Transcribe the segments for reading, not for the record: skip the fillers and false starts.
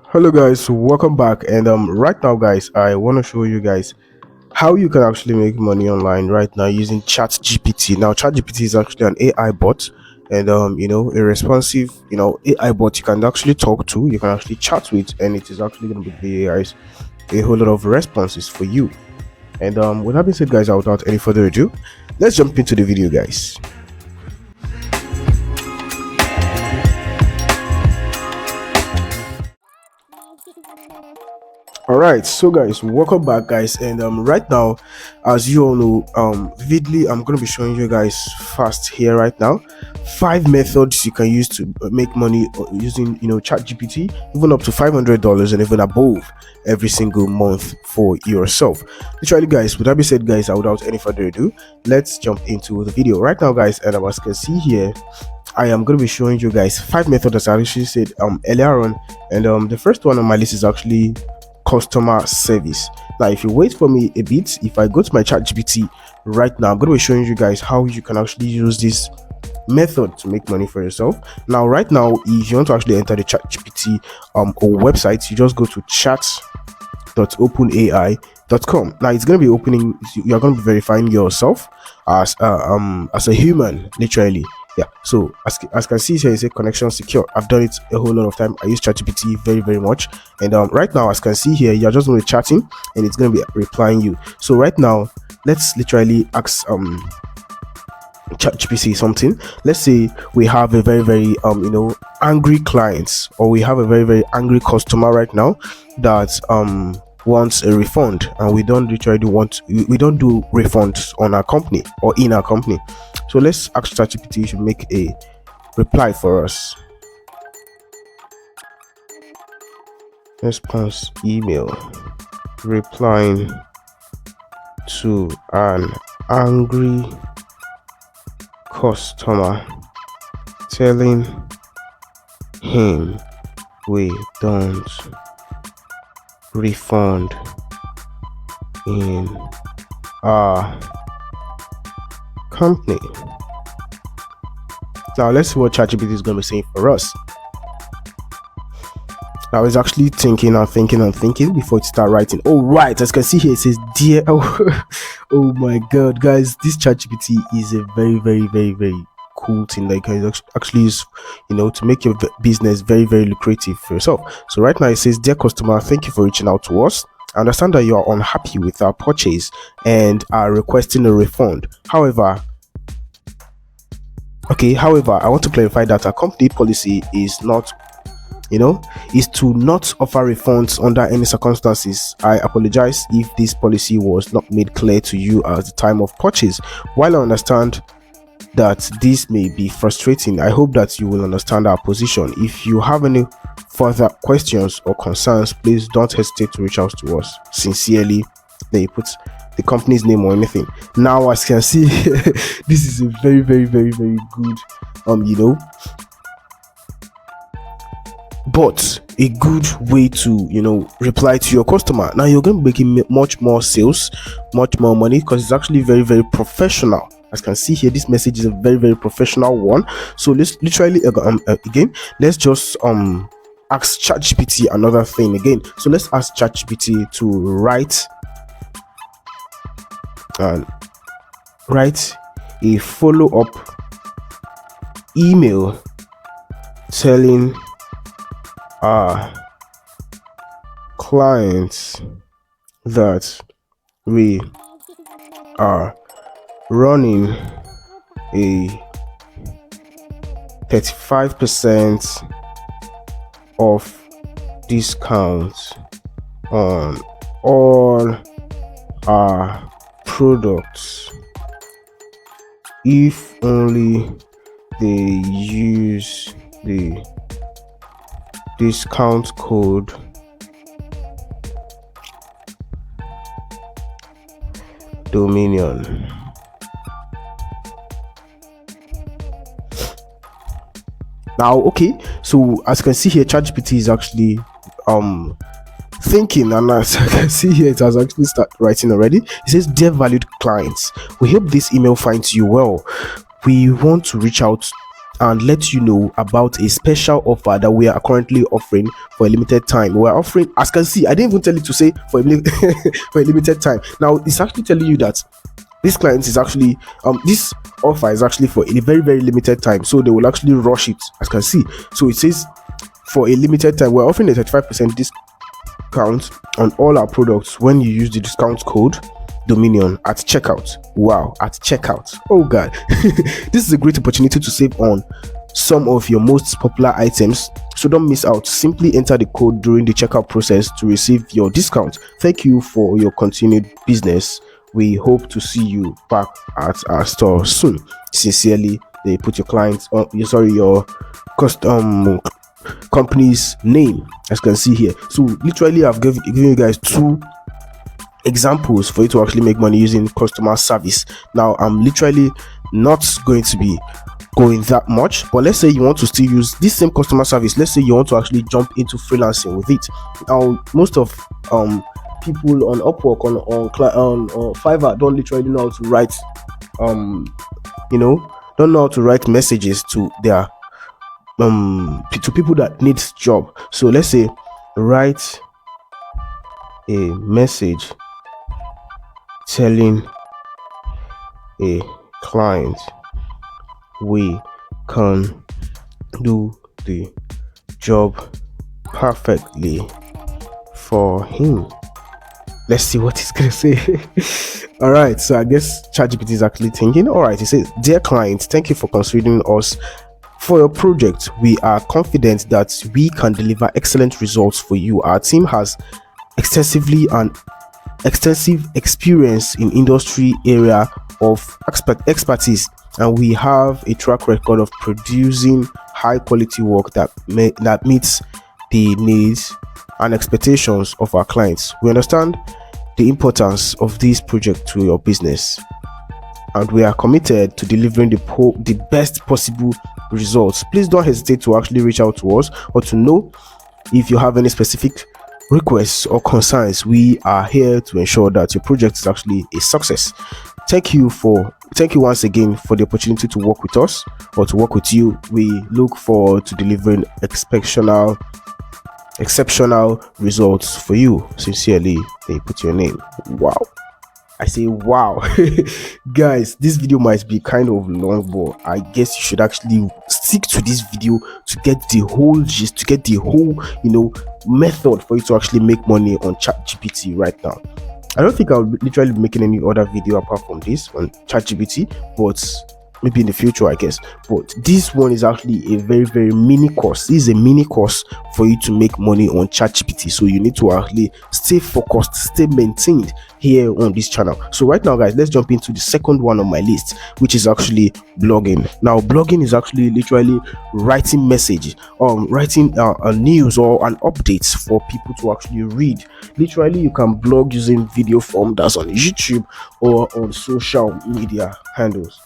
Hello guys, welcome back. And right now guys, I want to show you guys how you can actually make money online right now using ChatGPT. Now ChatGPT is actually an AI bot, and a responsive AI bot you can actually talk to, you can actually chat with, and it is actually going to give the AIs a whole lot of responses for you. And with that being said guys, without any further ado, let's jump into the video guys. All right, so guys, welcome back guys. And right now, as you all know, vividly I'm going to be showing you guys fast here right now 5 methods you can use to make money using ChatGPT, even up to $500 and even above every single month for yourself. Literally guys, with that being said guys, without any further ado, let's jump into the video right now guys. And as you can see here, I am going to be showing you guys 5 methods as I actually said earlier on. And the first one on my list is actually customer service. Now if you wait for me a bit, if I go to my ChatGPT right now, I'm going to be showing you guys how you can actually use this method to make money for yourself. Now right now, if you want to actually enter the ChatGPT or website, you just go to chat.openai.com. Now it's going to be opening, you're going to be verifying yourself as a human, literally. Yeah, so as you can see here, it's a connection secure. I've done it a whole lot of time. I use ChatGPT very much. And right now, as you can see here, you're just going to be chatting and it's going to be replying you. So right now, let's literally ask ChatGPT something. Let's say we have a very angry client, or we have a very angry customer right now that wants a refund, and we don't do refunds on our company or in our company. So let's ask ChatGPT to make a reply for us. Response email replying to an angry customer telling him we don't refund in our company. Now let's see what ChatGPT is going to be saying for us. I was actually thinking before it start writing. Oh right, as you can see here, it says dear. Oh my god guys, this ChatGPT is a very cool thing that you can actually use to make your business very lucrative for yourself. So right now it says, dear customer, thank you for reaching out to us. I understand that you are unhappy with our purchase and are requesting a refund. However, I want to clarify that our company policy is not is to not offer refunds under any circumstances. I apologize if this policy was not made clear to you at the time of purchase. While I understand that this may be frustrating, I hope that you will understand our position. If you have any further questions or concerns, please don't hesitate to reach out to us. Sincerely, they put the company's name or anything. Now as you can see, this is a very good but a good way to reply to your customer. Now you're going to be making much more sales, much more money, because it's actually very professional. As you can see here, this message is a very professional one. So let's literally again, let's just ask ChatGPT another thing again. So let's ask ChatGPT to write a follow-up email telling our clients that we are running a 35% off discount on all our products if only they use the discount code Dominion. Now okay, so as you can see here, ChatGPT is actually thinking, and as I can see here, it has actually started writing already. It says, dear valued clients, we hope this email finds you well. We want to reach out and let you know about a special offer that we are currently offering for a limited time. We're offering, as you can see, I didn't even tell you to say for a for a limited time. Now it's actually telling you that this client is actually this offer is actually for a very very limited time, so they will actually rush it, as you can see. So it says for a limited time we're offering a 35% discount on all our products when you use the discount code Dominion at checkout. Wow, at checkout. Oh god. This is a great opportunity to save on some of your most popular items, so don't miss out. Simply enter the code during the checkout process to receive your discount. Thank you for your continued business. We hope to see you back at our store soon. Sincerely, they put your clients on your company's name, as you can see here. So literally I've given you guys two examples for you to actually make money using customer service. Now I'm literally not going to be going that much, but let's say you want to still use this same customer service. Let's say you want to actually jump into freelancing with it. Now most of people on Upwork, on Fiverr, don't literally know how to write don't know how to write messages to their to people that needs job. So let's say write a message telling a client we can do the job perfectly for him. Let's see what he's gonna say. All right, so I guess ChatGPT is actually thinking. All right, he says, "Dear client, thank you for considering us for your project. We are confident that we can deliver excellent results for you. Our team has extensive experience in industry area of expertise, and we have a track record of producing high quality work that meets the needs and expectations of our clients. We understand the importance of this project to your business, and we are committed to delivering the best possible results. Please don't hesitate to actually reach out to us, or to know if you have any specific requests or concerns. We are here to ensure that your project is actually a success. Thank you once again for the opportunity to work with us, or to work with you. We look forward to delivering exceptional results for you. Sincerely, they put your name." Wow, I say wow. Guys, this video might be kind of long, but I guess you should actually stick to this video to get the whole gist, to get the whole method for you to actually make money on ChatGPT right now. I don't think I'll literally be making any other video apart from this on ChatGPT, but maybe in the future, I guess. But this one is actually a very very mini course. This is a mini course for you to make money on ChatGPT, so you need to actually stay focused, stay maintained here on this channel. So right now, guys, let's jump into the second one on my list, which is actually blogging. Now blogging is actually literally writing messages, writing news or an updates for people to actually read. Literally, you can blog using video form, that's on YouTube or on social media handles.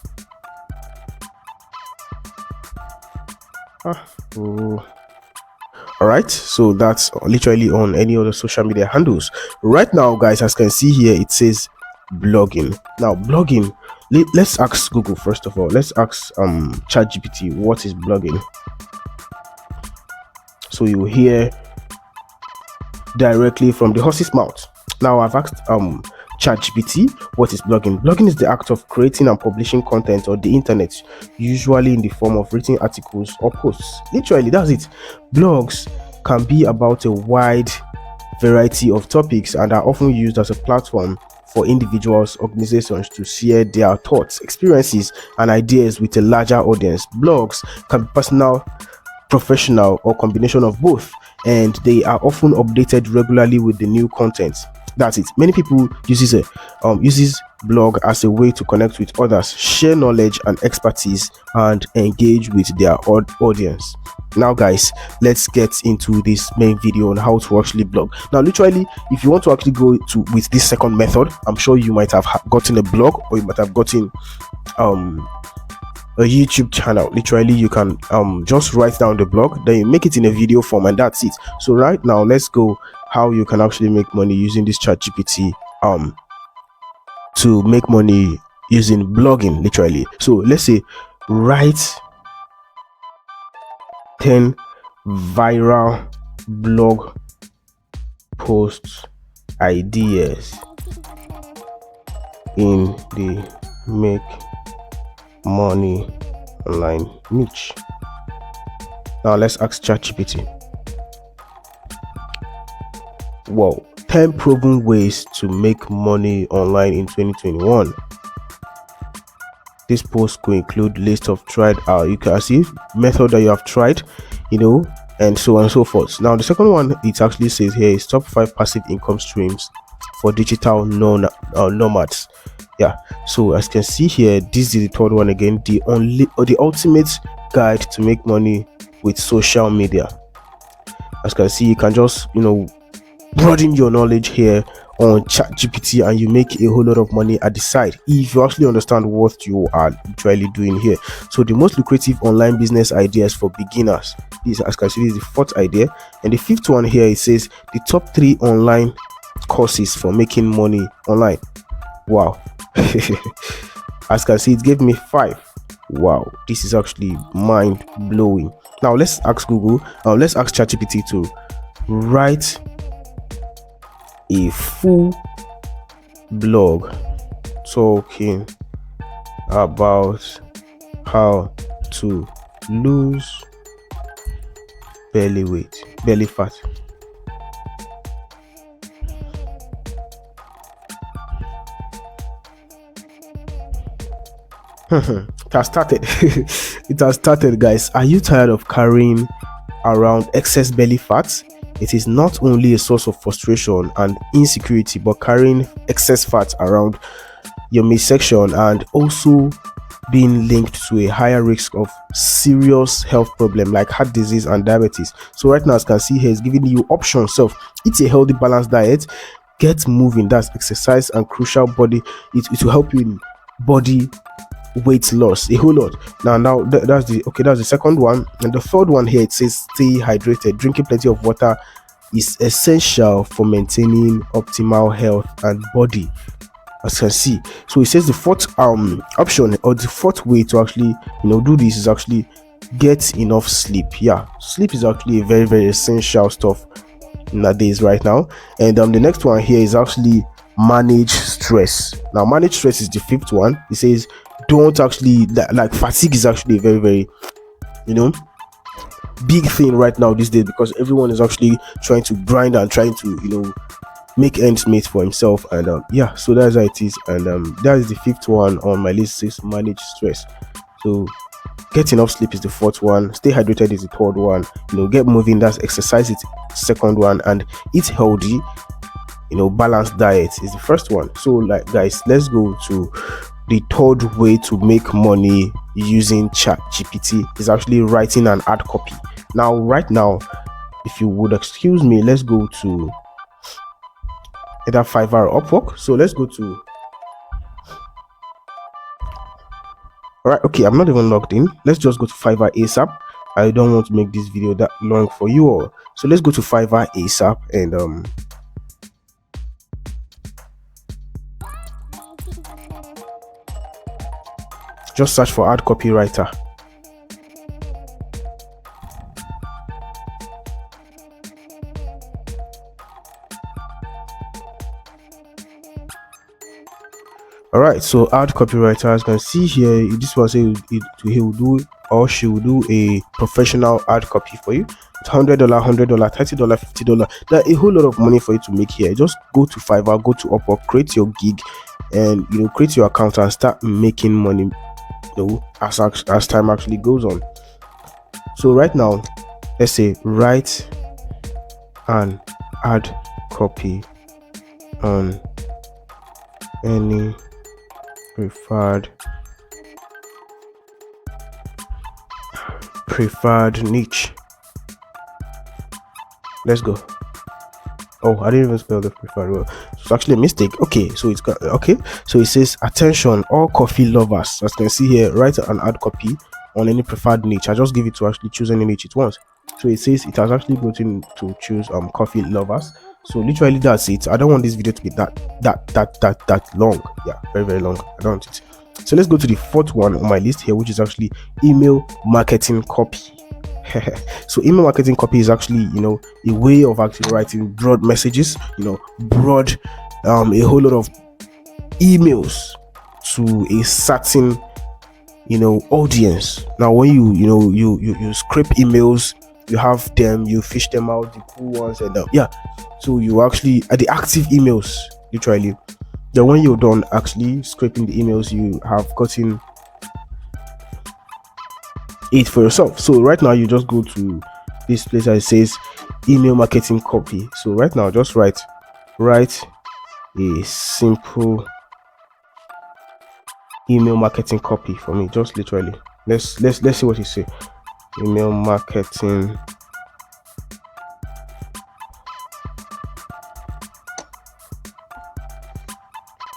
All right, so that's literally on any other social media handles. Right now, guys, as you can see here, it says blogging. Now blogging, let's ask Google first of all. Let's ask ChatGPT, what is blogging? So you hear directly from the horse's mouth. Now I've asked ChatGPT, what is blogging? Blogging is the act of creating and publishing content on the internet, usually in the form of written articles or posts. Literally, that's it. Blogs can be about a wide variety of topics and are often used as a platform for individuals, organizations to share their thoughts, experiences, and ideas with a larger audience. Blogs can be personal, professional, or combination of both, and they are often updated regularly with the new content. That's it. Many people uses blog as a way to connect with others, share knowledge and expertise, and engage with their audience. Now guys, let's get into this main video on how to actually blog. Now literally, if you want to actually go with this second method, I'm sure you might have gotten a blog, or you might have gotten a YouTube channel. Literally, you can just write down the blog, then you make it in a video form, and that's it. So right now, let's go how you can actually make money using this ChatGPT to make money using blogging. Literally, so let's say write 10 viral blog posts ideas in the make money online niche. Now let's ask ChatGPT. Whoa, 10 proven ways to make money online in 2021. This post could include list of tried you can see method that you have tried, and so on and so forth. Now the second one, it actually says here is top 5 passive income streams for digital nomads. Yeah, so as you can see here, this is the third one again, the ultimate guide to make money with social media. As you can see, you can just broaden your knowledge here on ChatGPT and you make a whole lot of money at the side if you actually understand what you are literally doing here. So the most lucrative online business ideas for beginners, this, as you can see, this is the fourth idea. And the fifth one here, it says the top 3 online courses for making money online. Wow. As you can see, it gave me 5. Wow, this is actually mind blowing. Now let's ask let's ask ChatGPT to write a full blog talking about how to lose belly fat. It has started. It has started, guys. Are you tired of carrying around excess belly fat? It is not only a source of frustration and insecurity, but carrying excess fat around your midsection and also being linked to a higher risk of serious health problem like heart disease and diabetes. So right now, as you can see here, it's giving you options. So eat a healthy, balanced diet, get moving, that's exercise and crucial body. It will help you in body weight loss a whole lot. Now that's the second one. And the third one here, it says stay hydrated. Drinking plenty of water is essential for maintaining optimal health and body, as you can see. So it says the fourth option, or the fourth way to actually do this, is actually get enough sleep. Yeah, sleep is actually a very, very essential stuff nowadays right now. And the next one here is actually manage stress. Now manage stress is the fifth one. It says don't actually like fatigue is actually a very, very big thing right now these days, because everyone is actually trying to grind and trying to make ends meet for himself. And yeah, so that's how it is. And that is the fifth one on my list, is manage stress. So get enough sleep is the fourth one, stay hydrated is the third one, get moving, that's exercise, it's second one, and eat healthy, balanced diet is the first one. So like, guys, let's go to the third way to make money using ChatGPT. Is actually writing an ad copy. Now right now, if you would excuse me, let's go to either Fiverr or Upwork. So let's go to, all right, okay, I'm not even logged in. Let's just go to Fiverr ASAP. I don't want to make this video that long for you all, so let's go to Fiverr ASAP and just search for ad copywriter. All right, so ad copywriter, as you can see here, this one say he will do, or she will do, a professional ad copy for you. It's $100, $100, $30, $50. There's a whole lot of money for you to make here. Just go to Fiverr, go to Upwork, create your gig, and create your account and start making money. As time actually goes on. So right now, let's say write an ad copy on any preferred niche. Let's go. Oh, I didn't even spell the preferred well. It's actually a mistake. Okay, so it's got so it says attention all coffee lovers. As you can see here, write an ad copy on any preferred niche. I just give it to actually choose any niche it wants. So it says it has actually gotten to choose coffee lovers. So literally that's it. I don't want this video to be that long. Yeah, very, very long. I don't want it. So let's go to the fourth one on my list here, which is actually email marketing copy. So email marketing copy is actually, a way of actually writing broad messages, broad, a whole lot of emails to a certain, audience. Now when you script emails, you have them, you fish them out, the cool ones, and so you actually the active emails, literally. Then when you're done actually scraping the emails, you have gotten it for yourself. So right now you just go to this place that says email marketing copy. So right now just write a simple email marketing copy for me. Just literally, let's see what you say. Email marketing.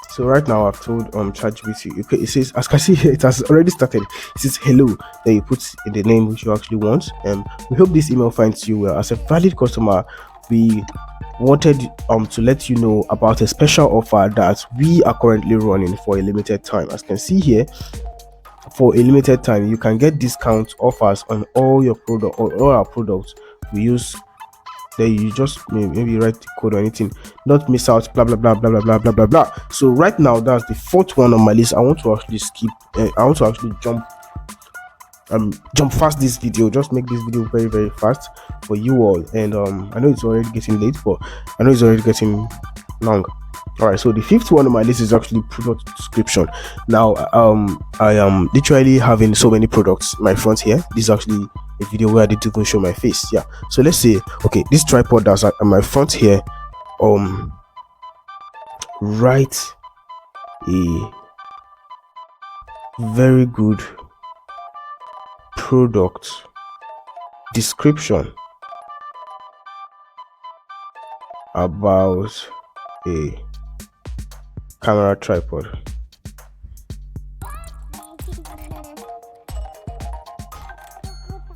So right now I've told ChatGPT. Okay, it says, as I can see here, it has already started. It says hello. Then you put in the name which you actually want. We hope this email finds you well. As a valid customer, we wanted to let you know about a special offer that we are currently running for a limited time. As you can see here, for a limited time, you can get discount offers on all your product or all our products we use. There you just maybe write the code or anything, not miss out, blah blah blah blah blah blah blah blah blah. So right now that's the fourth one on my list. I want to actually skip I want to actually jump fast this video, just make this video very very fast for you all. And I know it's already getting late, but I know it's already getting long. All right, so the fifth one on my list is actually product description. Now I am literally having so many products in my front here. This is actually a video where I did even show my face. Yeah, so let's say, okay, this tripod that's at my front here, write a very good product description about a camera tripod.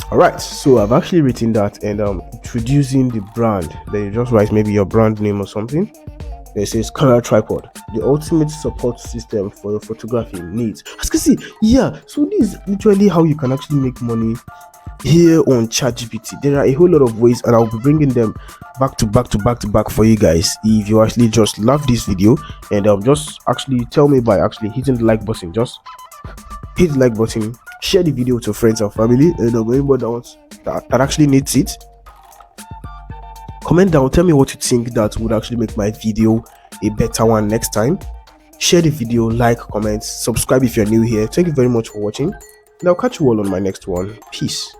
All right, so I've actually written that, and introducing the brand. Then you just write maybe your brand name or something. Then it says camera tripod, the ultimate support system for your photography needs. As you can see, yeah, so this is literally how you can actually make money here on ChatGPT. There are a whole lot of ways, and I'll be bringing them back to back for you guys. If you actually just love this video, and just actually tell me by actually hitting the like button. Just hit the like button, share the video to friends and family, and anybody that actually needs it. Comment down, tell me what you think that would actually make my video a better one next time. Share the video, like, comment, subscribe if you're new here. Thank you very much for watching, and I'll catch you all on my next one. Peace.